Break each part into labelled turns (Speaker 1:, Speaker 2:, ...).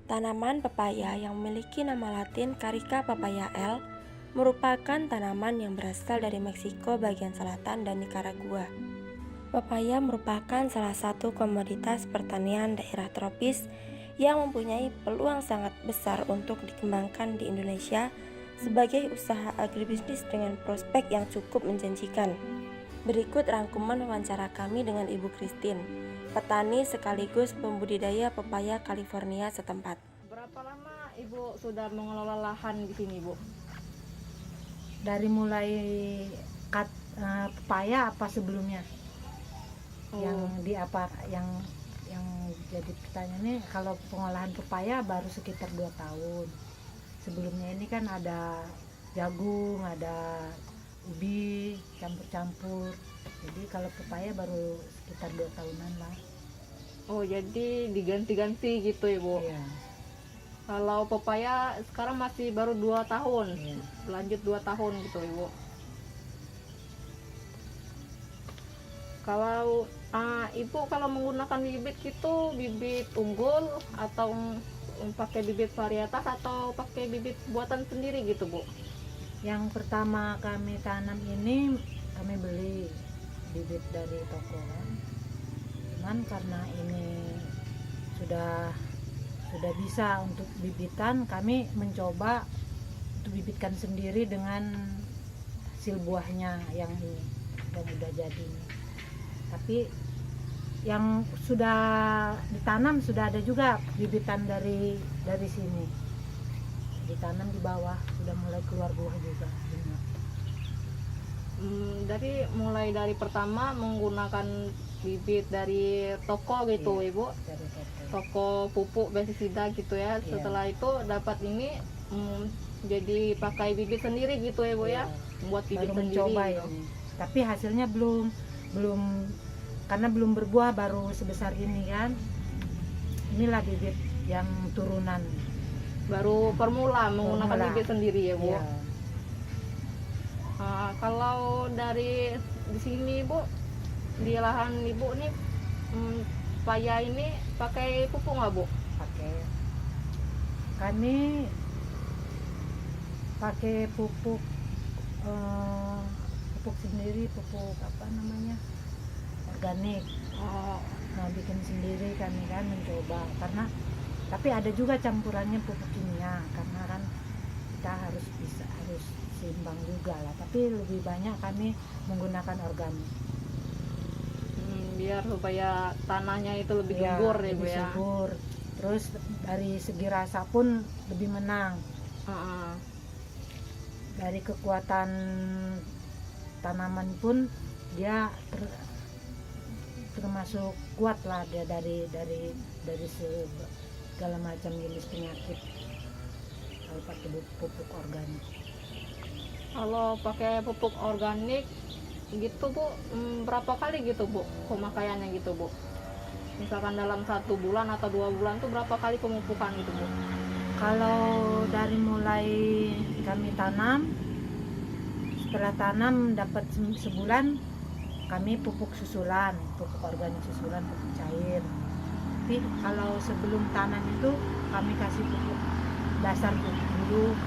Speaker 1: Tanaman pepaya yang memiliki nama latin Carica papaya L merupakan tanaman yang berasal dari Meksiko bagian selatan dan Nicaragua. Pepaya merupakan salah satu komoditas pertanian daerah tropis yang mempunyai peluang sangat besar untuk dikembangkan di Indonesia sebagai usaha agribisnis dengan prospek yang cukup menjanjikan. Berikut rangkuman wawancara kami dengan Ibu Christine, petani sekaligus pembudidaya pepaya California setempat.
Speaker 2: Berapa lama Ibu sudah mengelola lahan di sini, Bu?
Speaker 3: Dari mulai pepaya apa sebelumnya? Yang jadi pertanyaannya, kalau pengolahan pepaya baru sekitar 2 tahun. Sebelumnya ini kan ada jagung, ada ubi, campur-campur. Jadi kalau pepaya baru sekitar 2 tahunan lah.
Speaker 2: Oh, jadi diganti-ganti gitu ya, Bu?
Speaker 3: Iya.
Speaker 2: Kalau pepaya sekarang masih baru 2 tahun,
Speaker 3: Iya.
Speaker 2: lanjut 2 tahun gitu, Ibu. Kalau Ibu kalau menggunakan bibit gitu, bibit unggul atau pakai bibit varietas atau pakai bibit buatan sendiri gitu, Bu?
Speaker 3: Yang pertama kami tanam ini kami beli bibit dari toko kan. Cuman karena ini sudah bisa untuk bibitan, kami mencoba untuk bibitkan sendiri dengan hasil buahnya yang udah jadi. Tapi yang sudah ditanam sudah ada juga bibitan dari sini. Ditanam di bawah sudah mulai keluar buah juga.
Speaker 2: Jadi mulai dari pertama menggunakan bibit dari toko gitu,
Speaker 3: Iya,
Speaker 2: Ibu,
Speaker 3: dari
Speaker 2: toko pupuk pestisida gitu ya.
Speaker 3: Iya.
Speaker 2: Setelah itu dapat ini jadi pakai bibit sendiri gitu ya, Bu, ya, buat bibit
Speaker 3: baru
Speaker 2: sendiri
Speaker 3: mencoba
Speaker 2: gitu.
Speaker 3: ini. Tapi hasilnya belum karena belum berbuah, baru sebesar ini kan. Inilah bibit yang turunan.
Speaker 2: Baru formula menggunakan
Speaker 3: Formula.
Speaker 2: bibit sendiri ya, Bu.
Speaker 3: Iya.
Speaker 2: Kalau dari di sini, Bu, di lahan Ibu nih, pepaya ini pakai pupuk nggak, Bu?
Speaker 3: Pakai. Kami pakai pupuk sendiri, pupuk apa namanya, organik. Nah, bikin sendiri kami kan mencoba, tapi ada juga campurannya pupuk kimia, karena kan kita harus seimbang juga lah, tapi lebih banyak kami menggunakan organik.
Speaker 2: Biar supaya tanahnya itu lebih
Speaker 3: Iya,
Speaker 2: subur ya, Bu,
Speaker 3: lebih
Speaker 2: ya.
Speaker 3: subur. Terus dari segi rasa pun lebih menang. Dari kekuatan tanaman pun dia termasuk kuat lah, dia dari segala macam jenis penyakit kalau pakai pupuk organik.
Speaker 2: Kalau pakai pupuk organik gitu, Bu, berapa kali gitu, Bu, pemakaiannya gitu, Bu? Misalkan dalam 1 bulan atau 2 bulan tuh berapa kali pemupukan gitu, Bu?
Speaker 3: Kalau dari mulai kami tanam, setelah tanam dapat sebulan, kami pupuk susulan, pupuk organik susulan, pupuk cair. Tapi kalau sebelum tanam itu kami kasih pupuk dasar dulu.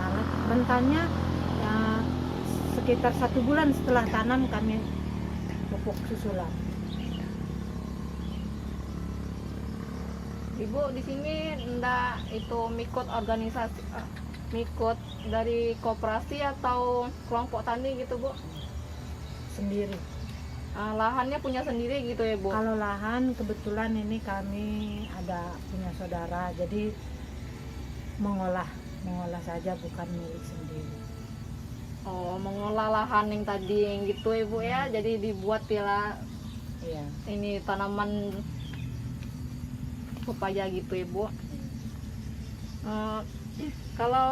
Speaker 3: Nah, rentannya ya, sekitar 1 bulan setelah tanam kami pupuk susulan.
Speaker 2: Ibu di sini ndak itu ikut organisasi, ikut dari koperasi atau kelompok tani gitu, Bu?
Speaker 3: Sendiri.
Speaker 2: Lahannya punya sendiri gitu ya, Bu?
Speaker 3: Kalau lahan kebetulan ini kami ada punya saudara, jadi mengolah saja, bukan milik sendiri.
Speaker 2: Oh, mengolah lahan yang tadi yang gitu ya, Bu, ya. Jadi dibuat ya
Speaker 3: Iya.
Speaker 2: ini tanaman pepaya gitu ya, Bu. Kalau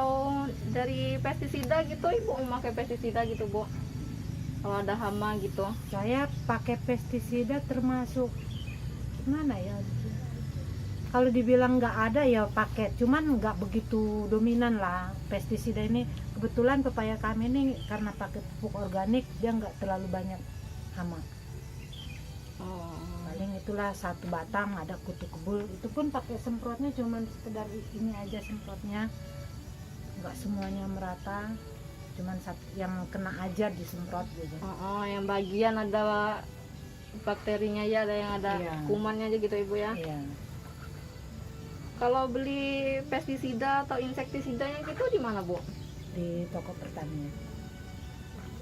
Speaker 2: dari pestisida gitu, Ibu memakai pestisida gitu, Bu? Kalau ada hama gitu?
Speaker 3: Saya pakai pestisida termasuk mana ya? Kalau dibilang nggak ada ya pakai, cuman nggak begitu dominan lah pestisida ini. Kebetulan pepaya kami ini karena pakai pupuk organik, dia nggak terlalu banyak hama. Paling itu itulah satu batang ada kutu kebul, itu pun pakai semprotnya cuman sekedar ini aja semprotnya, nggak semuanya merata, cuman yang kena aja disemprot gitu.
Speaker 2: Oh, yang bagian ada bakterinya ya, ada yang ada
Speaker 3: Iya.
Speaker 2: kumannya aja gitu Ibu ya.
Speaker 3: Iya.
Speaker 2: Kalau beli pestisida atau insektisidanya gitu di mana Bu?
Speaker 3: Di toko Pertamina.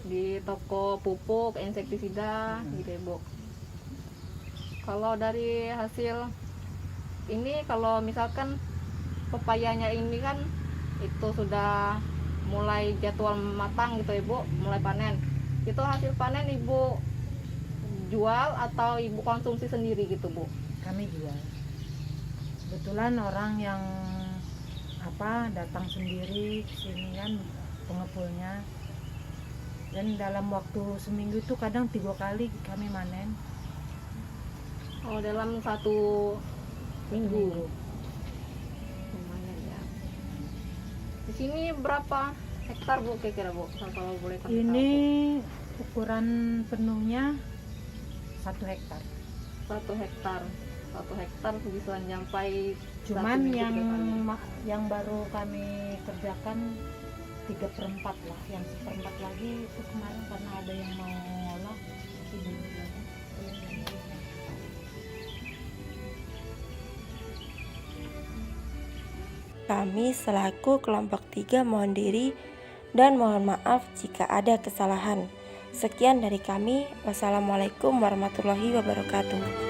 Speaker 2: Di toko pupuk insektisida gitu ya Bu. Kalau dari hasil ini, kalau misalkan pepayanya ini kan itu sudah mulai jadwal matang gitu Ibu, mulai panen. Itu hasil panen Ibu jual atau Ibu konsumsi sendiri gitu Bu?
Speaker 3: Kami jual. Kebetulan orang yang datang sendiri ke sini kan pengepulnya, dan dalam waktu seminggu itu kadang 3 kali kami manen.
Speaker 2: Oh, dalam 1 minggu. Lumayan ya. Di sini berapa hektar Bu kira-kira Bu? Kalau boleh kasih
Speaker 3: Ini ukuran penuhnya 1 hektar.
Speaker 2: tahu. 1 hektar. 1 hektar bisa sampai
Speaker 3: Cuman
Speaker 2: 1 minggu
Speaker 3: yang
Speaker 2: 3 kali.
Speaker 3: yang baru kami kerjakan 3/4 lah, yang 1/4 lagi itu kemarin karena ada yang mau ngolah itu dulu.
Speaker 1: Kami selaku kelompok 3 mohon diri dan mohon maaf jika ada kesalahan. Sekian dari kami. Wassalamualaikum warahmatullahi wabarakatuh.